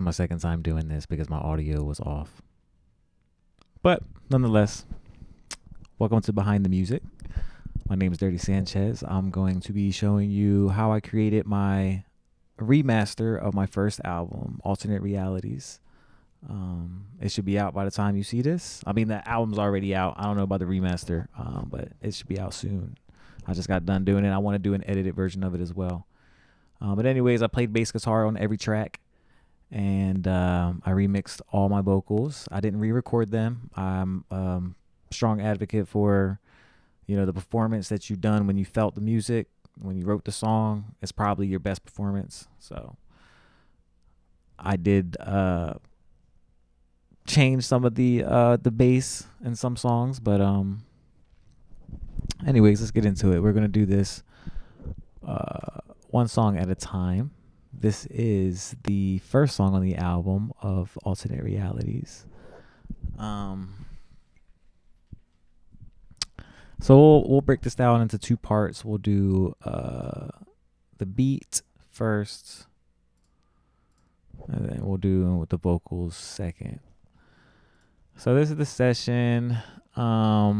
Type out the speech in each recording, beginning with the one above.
my second time doing this because my audio was off. But nonetheless, welcome to Behind the Music. My name is Derrtie Sanchez. I'm going to be showing you how I created my remaster of my first album, Alternate Realities. It should be out by the time you see this. I mean, the album's already out. I don't know about the remaster, but it should be out soon. I just got done doing it. I want to do an edited version of it as well. But anyways, I played bass guitar on every track, and I remixed all my vocals. I didn't re-record them. I'm a strong advocate for, the performance that you've done when you felt the music, when you wrote the song. It's probably your best performance. So I did change some of the bass in some songs, but anyways, let's get into it. We're gonna do this one song at a time. This is the first song on the album of Alternate Realities. So we'll break this down into two parts. We'll do the beat first, and then we'll do with the vocals second. So this is the session. I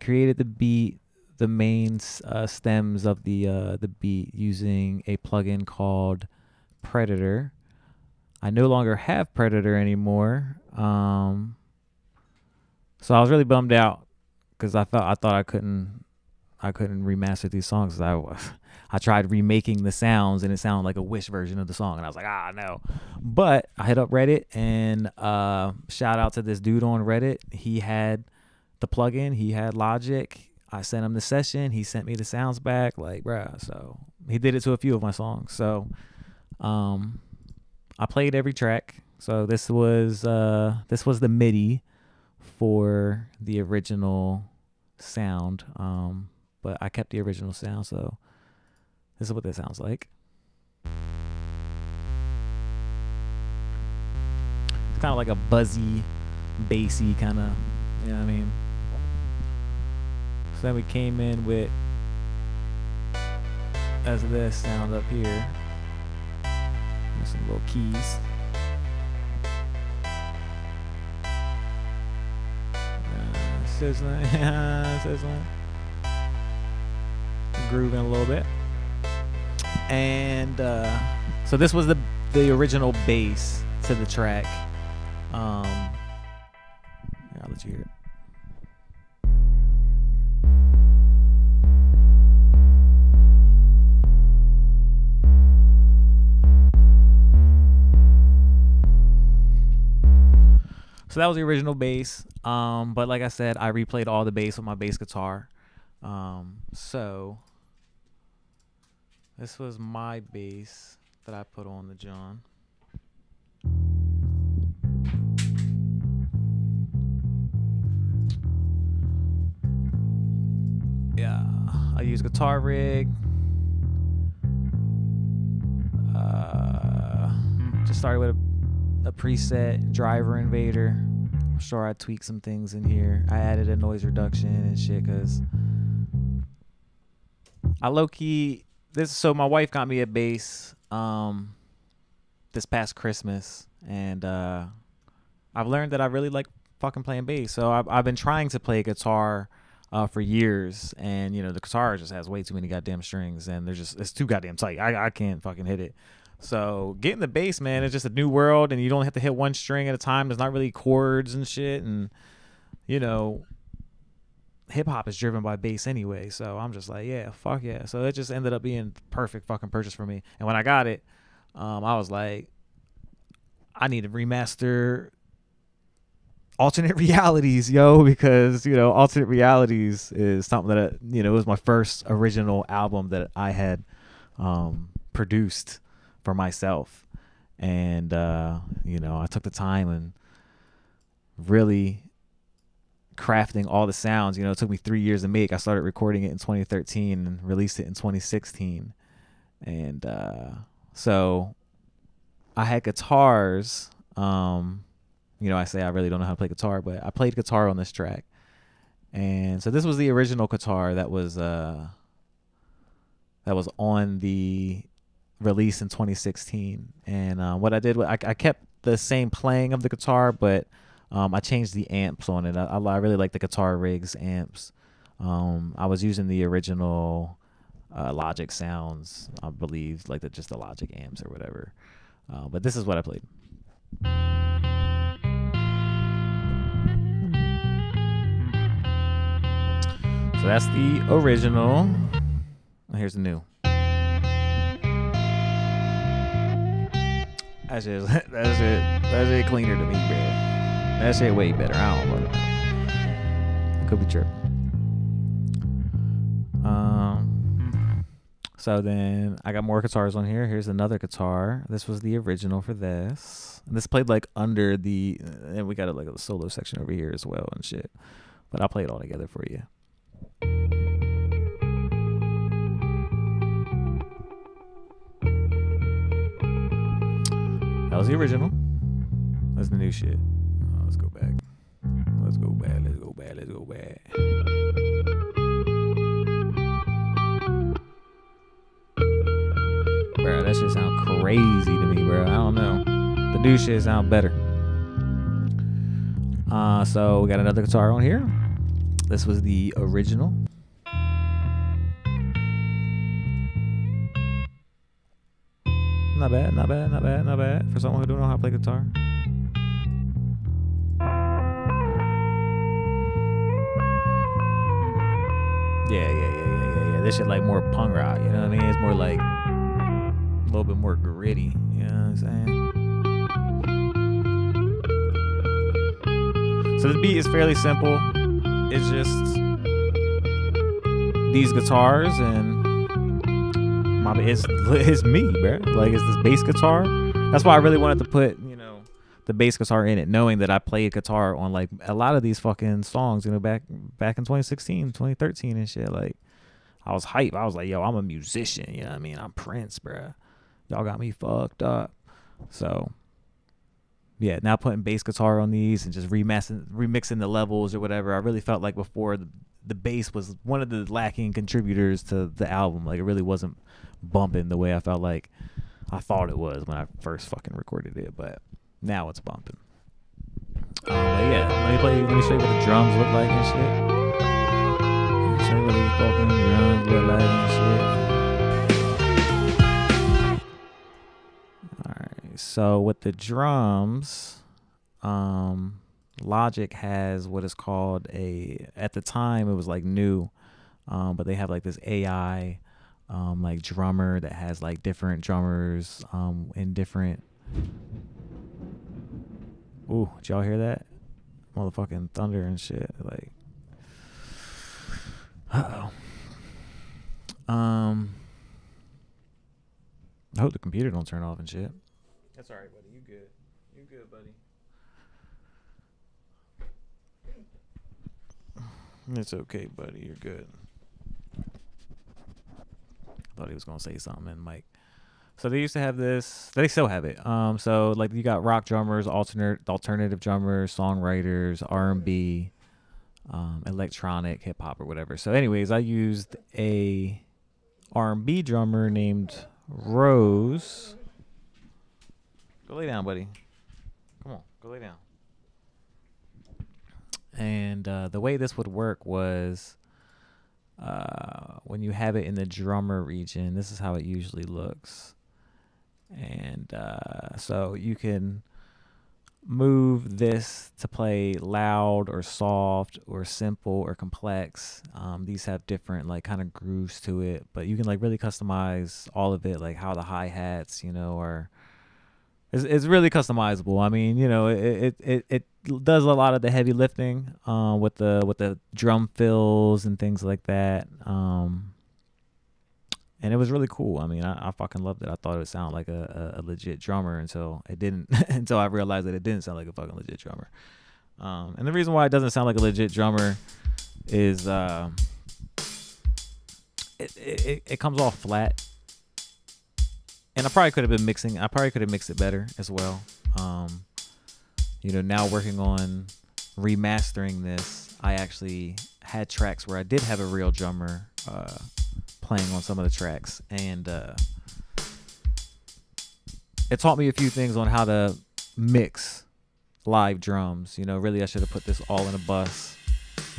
created the beat, the main stems of the beat using a plugin called Predator. I no longer have Predator anymore. So I was really bummed out because I thought I couldn't remaster these songs. I tried remaking the sounds and it sounded like a Wish version of the song, and I was like, no. But I hit up Reddit and shout out to this dude on Reddit. He had the plugin, he had Logic. I sent him the session, he sent me the sounds back, like, bruh. So he did it to a few of my songs. So I played every track. So this was the MIDI for the original sound, but I kept the original sound. So this is what that sounds like. It's kind of like a buzzy, bassy kind of, you know what I mean? So then we came in with as this sound up here. There's some little keys. Sizzling, sizzling. Grooving a little bit. And so this was the original bass to the track. Here, I'll let you hear it. So that was the original bass, but like I said, I replayed all the bass with my bass guitar. So this was my bass that I put on the John. Yeah, I use Guitar Rig. Just started with a preset Driver Invader. I'm sure I tweaked some things in here. I added a noise reduction and shit because I low-key so my wife got me a bass this past Christmas, and I've learned that I really like fucking playing bass. So I've been trying to play guitar for years, and the guitar just has way too many goddamn strings, and it's too goddamn tight. I can't fucking hit it. So getting the bass, man, it's just a new world, and you don't have to hit one string at a time. There's not really chords and shit, and hip hop is driven by bass anyway. So I'm just like, yeah, fuck yeah. So it just ended up being perfect fucking purchase for me. And when I got it, I was like, I need to remaster Alternate Realities, yo, because Alternate Realities is something that it was my first original album that I had produced for myself, and I took the time and really crafting all the sounds. It took me 3 years to make. I started recording it in 2013 and released it in 2016, and so I had guitars. I say I really don't know how to play guitar, but I played guitar on this track. And so this was the original guitar that was on the released in 2016. And what I did was I kept the same playing of the guitar, but I changed the amps on it. I really like the Guitar Rigs amps. I was using the original Logic Sounds, I believe, like just the Logic amps or whatever. But this is what I played. So that's the original. Here's the new. That's it cleaner to me, bro. That shit way better. I don't know. I could be tripping. So then I got more guitars on here. Here's another guitar. This was the original for this. And this played like under the, and we got like a solo section over here as well and shit. But I'll play it all together for you. That was the original. That's the new shit. Let's go back. Let's go back. Let's go back. Let's go back. Bro, that shit sound crazy to me, bro. I don't know. The new shit sound better. So we got another guitar on here. This was the original. Not bad, not bad, not bad, not bad. For someone who don't know how to play guitar. Yeah. This shit like more punk rock, you know what I mean? It's more like a little bit more gritty, you know what I'm saying? So the beat is fairly simple. It's just these guitars and it's me, bro. Like, it's this bass guitar. That's why I really wanted to put, you know, the bass guitar in it, knowing that I played guitar on like a lot of these fucking songs, you know, back in 2016, 2013 and shit. Like, I was hype. I was like, yo, I'm a musician. You know what I mean? I'm Prince, bro. Y'all got me fucked up. So, yeah, now putting bass guitar on these and just remixing the levels or whatever. I really felt like before the bass was one of the lacking contributors to the album. Like, it really wasn't bumping the way I felt like I thought it was when I first fucking recorded it. But now it's bumping. But yeah, let me show you what the drums look like and shit. Show you what these fucking drums look like and shit. Alright, so with the drums, Logic has what is called at the time it was like new, but they have like this AI like drummer that has like different drummers in different. Ooh, did y'all hear that? Motherfucking thunder and shit. Like, I hope the computer don't turn off and shit. That's all right, buddy. You good? You good, buddy? It's okay, buddy. You're good. Thought he was gonna say something, and Mike. So they used to have this. They still have it. So like you got rock drummers, alternative drummers, songwriters, R&B, electronic, hip hop, or whatever. So, anyways, I used a R&B drummer named Rose. Go lay down, buddy. Come on, go lay down. And the way this would work was when you have it in the drummer region, this is how it usually looks. And so you can move this to play loud or soft or simple or complex. These have different like kind of grooves to it, but you can like really customize all of it, like how the hi-hats, you know, are. It's really customizable. I mean, you know, it does a lot of the heavy lifting with the drum fills and things like that. And it was really cool. I mean, I fucking loved it. I thought it would sound like a legit drummer until it didn't. Until I realized that it didn't sound like a fucking legit drummer. And the reason why it doesn't sound like a legit drummer is it comes off flat. And I probably could have been mixing. I probably could have mixed it better as well. You know, now working on remastering this, I actually had tracks where I did have a real drummer playing on some of the tracks, and it taught me a few things on how to mix live drums. You know, really I should have put this all in a bus.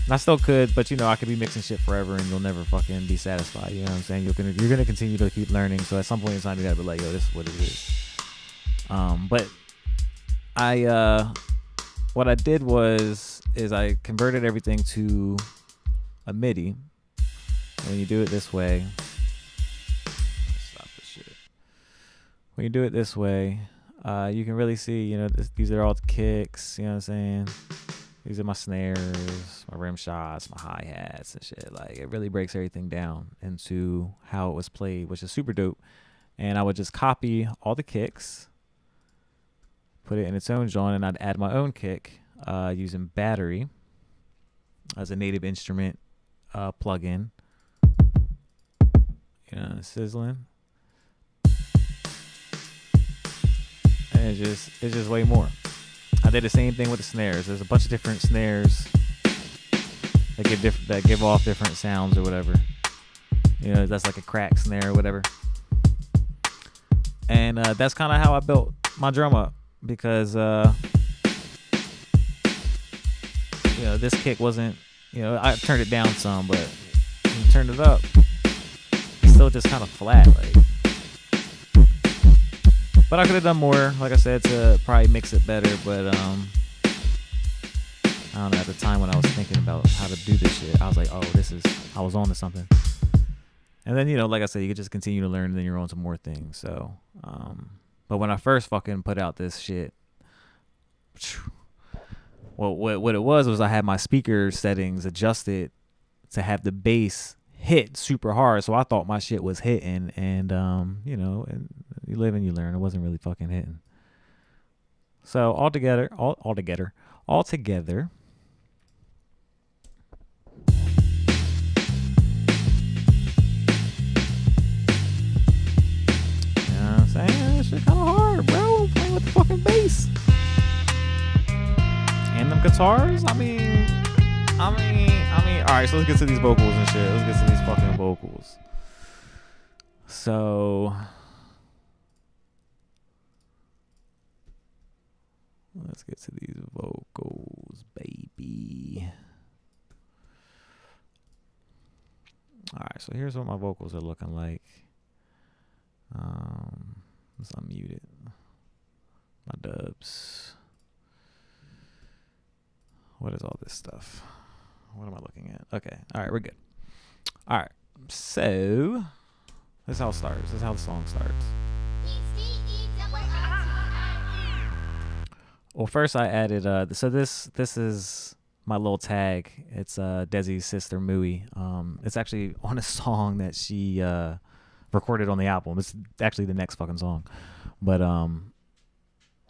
And I still could, but you know, I could be mixing shit forever and you'll never fucking be satisfied. You know what I'm saying? You're gonna continue to keep learning. So at some point in time you gotta be like, yo, this is what it is. But what I did is I converted everything to a MIDI. And when you do it this way, stop this shit. When you do it this way, you can really see, you know, these are all the kicks, you know what I'm saying? These are my snares, my rim shots, my hi-hats and shit. Like, it really breaks everything down into how it was played, which is super dope. And I would just copy all the kicks, put it in its own genre, and I'd add my own kick using Battery as a native instrument plugin. You know, sizzling. And it's just way more. I did the same thing with the snares. There's a bunch of different snares that give off different sounds or whatever. You know, that's like a crack snare or whatever. And that's kind of how I built my drum up, because you know, this kick wasn't, you know, I turned it down some, but when you turned it up, it's still just kind of flat, like. But I could have done more, like I said, to probably mix it better. But I don't know. At the time when I was thinking about how to do this shit, I was like, oh, I was on to something. And then, you know, like I said, you could just continue to learn, and then you're on to more things. So, but when I first fucking put out this shit, well, what it was I had my speaker settings adjusted to have the bass hit super hard, so I thought my shit was hitting, and you know, and you live and you learn. It wasn't really fucking hitting. So all together, you know what I'm saying? This shit kind of hard, bro. I'm playing with the fucking bass and them guitars. I mean, all right, so let's get to these vocals and shit. Let's get to these fucking vocals. So, let's get to these vocals, baby. All right, so here's what my vocals are looking like. Let's unmute it. My dubs. What is all this stuff? What am I looking at? Okay. All right, we're good. All right. So, this is how it starts. This is how the song starts. Well, first I added, so this is my little tag. It's Desi's sister, Mui. It's actually on a song that she recorded on the album. It's actually the next fucking song. But,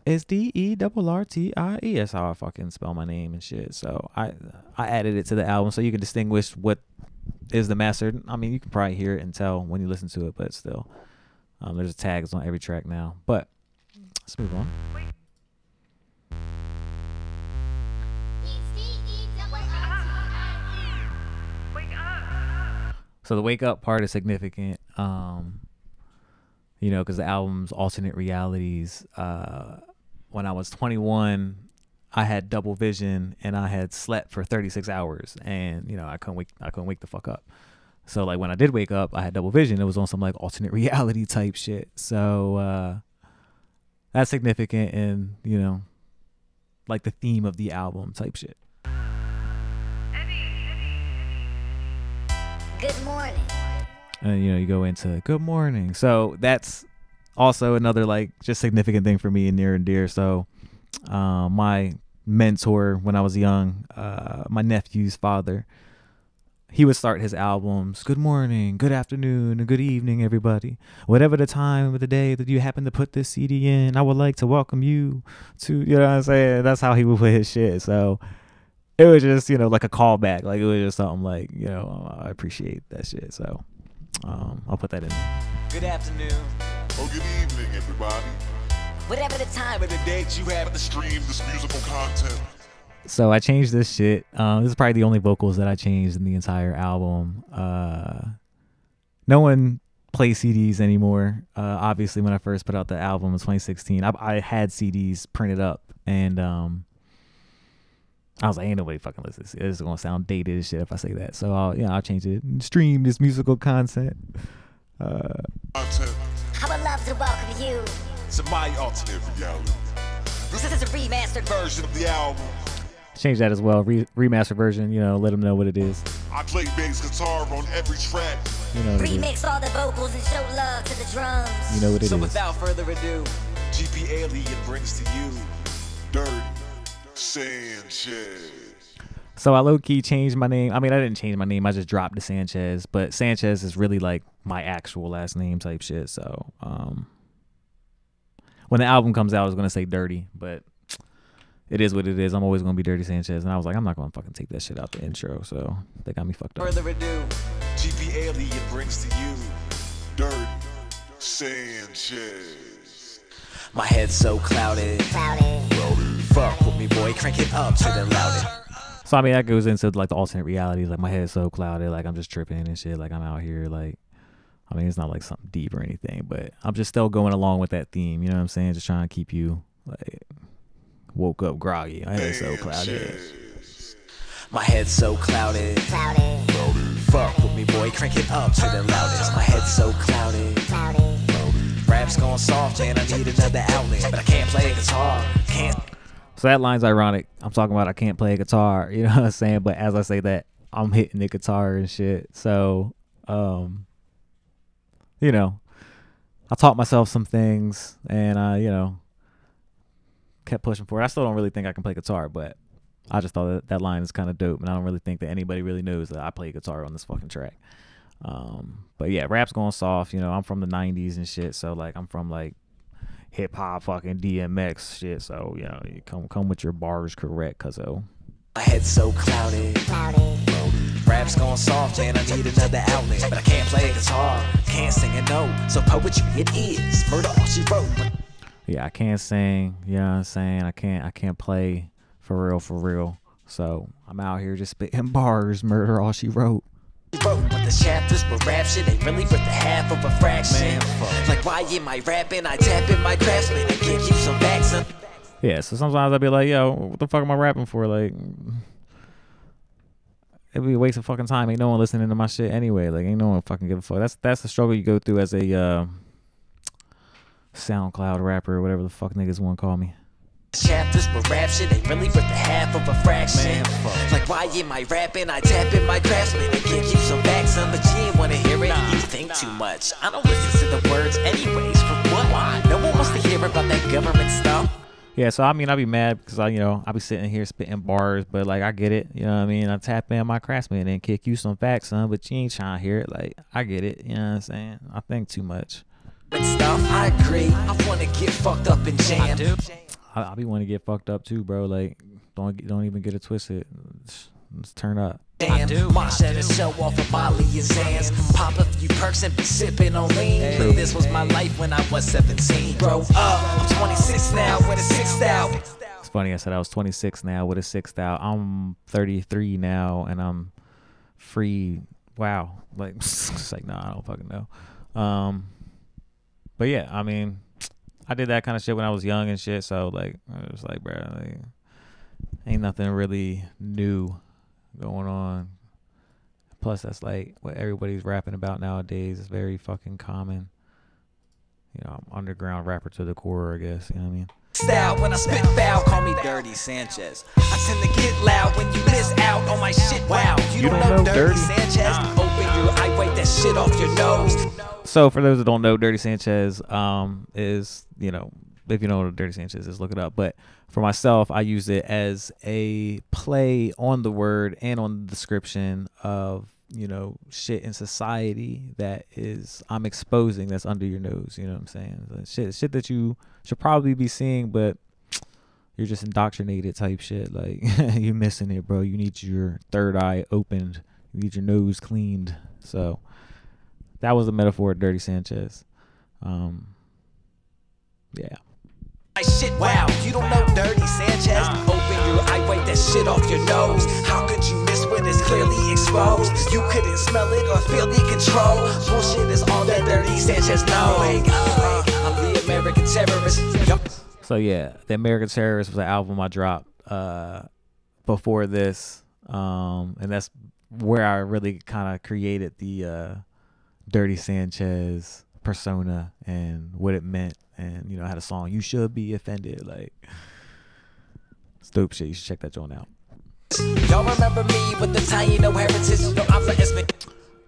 it's Derrtie. That's how I fucking spell my name and shit. So I added it to the album so you can distinguish what is the mastered. I mean, you can probably hear it and tell when you listen to it, but still, there's tags on every track now. But let's move on. So the wake up part is significant, you know, because the album's alternate realities. When I was 21, I had double vision and I had slept for 36 hours, and you know, I couldn't wake the fuck up. So like when I did wake up, I had double vision. It was on some like alternate reality type shit. So that's significant, and you know, like the theme of the album type shit. Good morning. And you know, you go into good morning. So that's also another like just significant thing for me and near and dear. So my mentor when I was young, my nephew's father, he would start his albums, good morning, good afternoon, and good evening, everybody. Whatever the time of the day that you happen to put this CD in, I would like to welcome you to, you know what I'm saying? That's how he would play his shit. So it was just, you know, like a callback. Like it was just something like, you know, I appreciate that shit. So I'll put that in there. Good afternoon. Oh, good evening, everybody. Whatever the time of the day you have to stream this musical content. So I changed this shit. This is probably the only vocals that I changed in the entire album. No one play CDs anymore. Obviously, when I first put out the album in 2016, I had CDs printed up, and I was like, ain't nobody fucking listen. It's gonna sound dated as shit if I say that. So I'll change it. Stream this musical content. Content I would love to welcome you. to my alternate reality. This is a remastered Version of the album. Change that as well. Remaster version. You know, let them know what it is. I play bass guitar on every track. You know what it is. Remix all the vocals and show love to the drums. You know what it So is. without further ado, GP Alien brings to you Derrtie Sanchez. So I low-key changed my name. I mean, I didn't change my name. I just dropped the Sanchez. But Sanchez is really like my actual last name type shit. So when the album comes out, I was going to say Derrtie. But it is what it is. I'm always going to be Derrtie Sanchez. And I was like, I'm not going to fucking take that shit out the intro. So they got me fucked up. further ado, GP Alien brings to you Derrtie Sanchez. my head's so clouded. Fuck with me, boy, crank it up to the loudest. So I mean, that goes into like the alternate realities. Like my head's so clouded, like I'm just tripping and shit. Like I'm out here, like, I mean, it's not like something deep or anything, but I'm just still going along with that theme. You know what I'm saying? Just trying to keep you like woke up groggy. My head's so clouded. My head's so clouded. Fuck with me, boy, crank it up to the loudest. My head's so clouded. Rap's going soft, man, I need another outlet, but I can't play guitar. Can't. So that line's ironic. I'm talking about I can't play a guitar. You know what I'm saying? But as I say that, I'm hitting the guitar and shit. So, you know, I taught myself some things, and I, you know, kept pushing for it. I still don't really think I can play guitar, but I just thought that line is kind of dope, and I don't really think that anybody really knows that I play guitar on this fucking track. But yeah, rap's going soft. You know, I'm from the 90s and shit, so like I'm from like hip hop, fucking DMX shit. So you know, you come with your bars correct, cuzzo. My head's so clouded. Rap's going soft, man, I need another outlet, but I can't play guitar. Can't sing a note, so poetry it is. Murder all she wrote. Yeah, I can't sing. You know what I'm saying? I can't play for real. So I'm out here just spitting bars. Murder all she wrote. But the chapters with rap shit ain't really worth the half of a fraction. Like why am I rapping? I tap in my craftsman and give you some facts. Yeah, so sometimes I'll be like, yo, what the fuck am I rapping for? Like, it'd be a waste of fucking time. Ain't no one listening to my shit anyway. Like, ain't no one fucking give a fuck. That's the struggle you go through as a SoundCloud rapper or whatever the fuck niggas want to call me. Chapters with rap shit ain't really worth the half of a fraction. Like why am I rapping? I tap in my craftsman and give you some facts. But you ain't wanna hear it. You think too much. I don't listen to the words anyways. For what? No one wants to hear about that government stuff. Yeah, so I mean, I'd be mad because I be sitting here spitting bars, but like I get it, you know what I mean? I tap in my craftsman and kick you some facts, son, but you ain't trying to hear it. Like, I get it, you know what I'm saying? I think too much. Stuff, I agree. I wanna get fucked up and jam. I be wanting to get fucked up too, bro. Like, don't even get it twisted. Let's turn up. Damn, Mosh at a show off of Molly and Zans. Pop a few perks and be sipping on lean. Hey. This was my life when I was 17. Grow up, I'm 26 now with a 6th out. It's funny, I said I was 26 now with a 6th out. I'm 33 now and I'm free. Wow. Like, it's like, nah, I don't fucking know. But yeah, I mean, I did that kind of shit when I was young and shit. So like, I was like, bro, like, ain't nothing really new going on. Plus, that's like what everybody's rapping about nowadays. It's very fucking common. You know, I'm underground rapper to the core, I guess. You know what I mean? Style when I spit foul, call me Derrtie Sanchez. I tend to get loud when you miss out on my shit. Wow, you don't know Derrtie Sanchez? Open your eye, wipe that shit off your nose. So for those that don't know, Derrtie Sanchez is, you know, if you know what Derrtie Sanchez is, look it up. But for myself, I use it as a play on the word and on the description of, you know, shit in society that is I'm exposing that's under your nose. You know what I'm saying? Shit that you should probably be seeing, but you're just indoctrinated type shit. Like, you're missing it, bro. You need your third eye opened. You need your nose cleaned. So that was the metaphor of Derrtie Sanchez. Yeah. Shit, wow, you don't know Derrtie Sanchez? Open your eye, wipe that shit off your nose. How could you miss when it's clearly exposed. You couldn't smell it or feel the control. Bullshit is all that Derrtie Sanchez knows. I'm the American terrorist. So yeah, the American Terrorist was an album I dropped before this, and that's where I really kind of created the Derrtie Sanchez persona and what it meant. And you know, I had a song, "You Should Be Offended," like it's dope shit. You should check that joint out. Y'all remember me with the Taino heritage? No, I'm for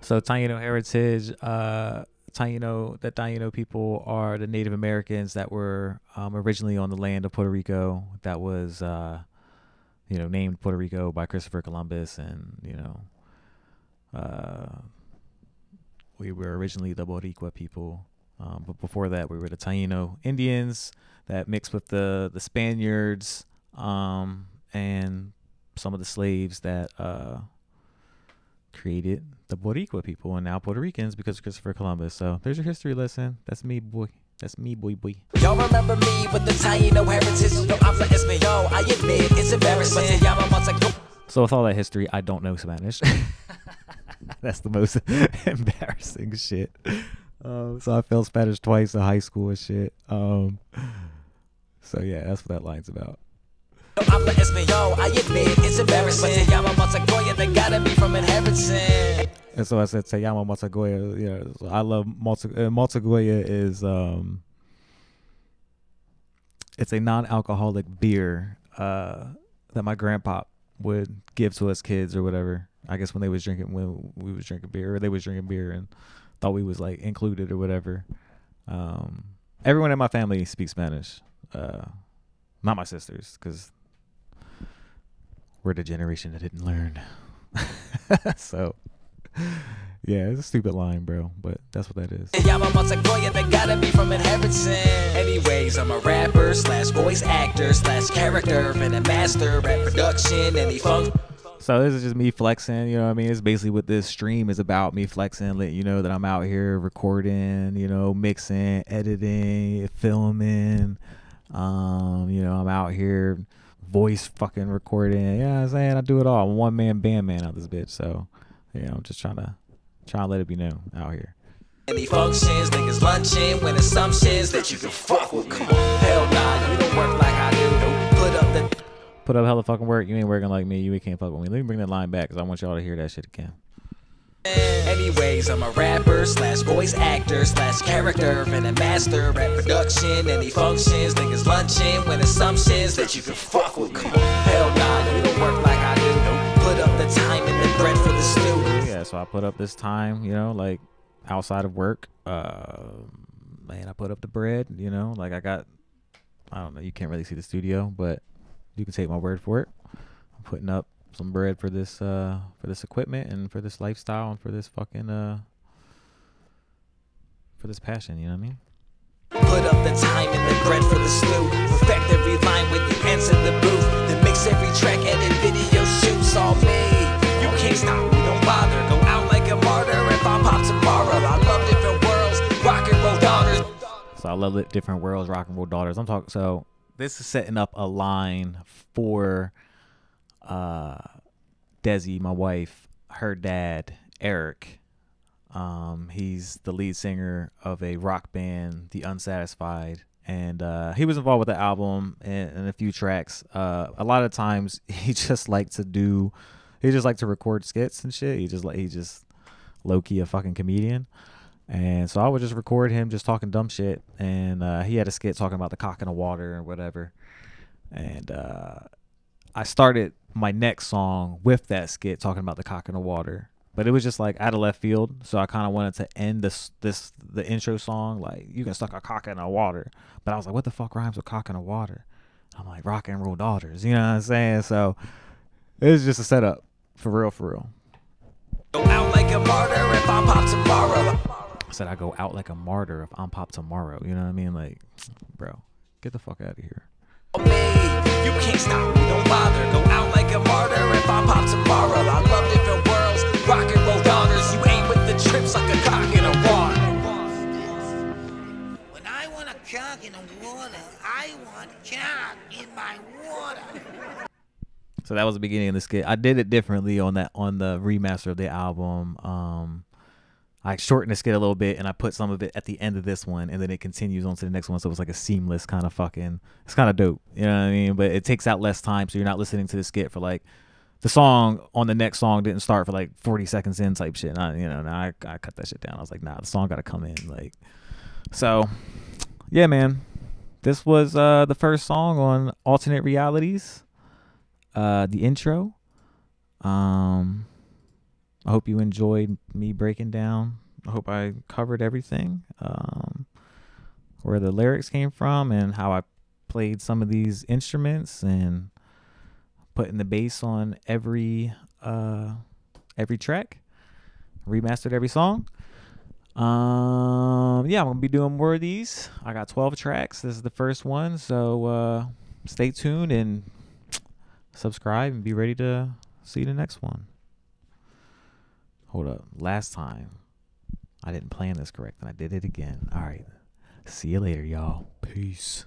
So Taino heritage, the Taino people are the Native Americans that were originally on the land of Puerto Rico. That was, named Puerto Rico by Christopher Columbus, and we were originally the Boricua people. But before that, we were the Taino Indians that mixed with the Spaniards and some of the slaves that created the Boricua people, and now Puerto Ricans because of Christopher Columbus. So there's your history lesson. That's me, boy. That's me, boy. Y'all remember me with the Taino heritage? No, I'm for Espanol. I admit it's embarrassing. So with all that history, I don't know Spanish. That's the most embarrassing shit. So I failed Spanish twice in high school and shit. So yeah, that's what that line's about. I'm for Espanol. I admit it's embarrassing. They gotta be from inheritance. And so I said, "Se llama Motagüey." Yeah, so I love Motagüey. Is it's a non-alcoholic beer that my grandpa would give to us kids or whatever. I guess when we was drinking beer, or they was drinking beer and thought we was like included or whatever. Everyone in my family speaks Spanish, not my sisters, because we're the generation that didn't learn. So yeah, it's a stupid line, bro, but that's what that is. They gotta be from inheritance. Anyways, I'm a rapper slash voice actor slash character and a master at production. Any funk. So this is just me flexing, you know what I mean? It's basically what this stream is about, me flexing, letting you know that I'm out here recording, mixing, editing, filming. I'm out here voice fucking recording. You know what I'm saying? I do it all. I'm a one-man band man out this bitch. So, I'm just trying to let it be known out here. Any functions, niggas lunching when assumptions that you can fuck with. Come on, hell nah, you don't work like I do. Put up hella fucking work. You ain't working like me. You can't fuck with me. Let me bring that line back because I want y'all to hear that shit again. Anyways, I'm a rapper slash voice actor slash character and a master at production. Any functions, niggas lunching when assumptions that you can fuck with. Come on, hell nah, you don't work like I do. Put up the time and the bread for the stew. Yeah, so I put up this time, like outside of work. I put up the bread, like I don't know, you can't really see the studio, but you can take my word for it. I'm putting up some bread for this equipment and for this lifestyle and for this fucking for this passion, you know what I mean? Put up the time and the bread for the stew. Perfect every line when you enter the booth. Then mix every track, edit video, shoots all me. You can't stop me, don't bother. Go out like a martyr if I pop tomorrow. I love different worlds, rock and roll daughters. So I love it, different worlds, rock and roll daughters. I'm talking. So this is setting up a line for Desi, my wife, her dad, Eric. He's the lead singer of a rock band, The Unsatisfied, and he was involved with the album and a few tracks. A lot of times he just liked to record skits and shit. He just low-key a fucking comedian. And so I would just record him just talking dumb shit, and he had a skit talking about the cock in the water or whatever. And I started my next song with that skit talking about the cock in the water, but it was just like out of left field. So I kind of wanted to end the intro song like, you can stuck a cock in the water, but I was like, what the fuck rhymes with cock in the water? I'm like, rock and roll daughters, you know what I'm saying? So it was just a setup, for real. Go out like a martyr if I pop tomorrow. I said I go out like a martyr if I'm pop tomorrow. You know what I mean? Like, bro, get the fuck out of here. You can't stop me, don't bother. Go out like a martyr if I pop tomorrow. I love different worlds, rock and roll daughters. You ain't with the trips like a cock in a water. When I want a cock in the water, I want cock in my water. So that was the beginning of the skit. I did it differently on the remaster of the album. I shortened the skit a little bit and I put some of it at the end of this one, and then it continues on to the next one. So it was like a seamless kind of fucking. It's kind of dope, you know what I mean? But it takes out less time, so you're not listening to the skit for like the song on the next song didn't start for like 40 seconds in type shit. And I cut that shit down. I was like, nah, the song got to come in like. So, yeah, man, this was the first song on Alternate Realities. The intro. I hope you enjoyed me breaking down. I hope I covered everything. Where the lyrics came from and how I played some of these instruments and putting the bass on every track. Remastered every song. Yeah, I'm gonna be doing more of these. I got 12 tracks. This is the first one, so stay tuned and subscribe and be ready to see the next one. Hold up. Last time I didn't plan this correct and I did it again. All right. See you later, y'all. Peace.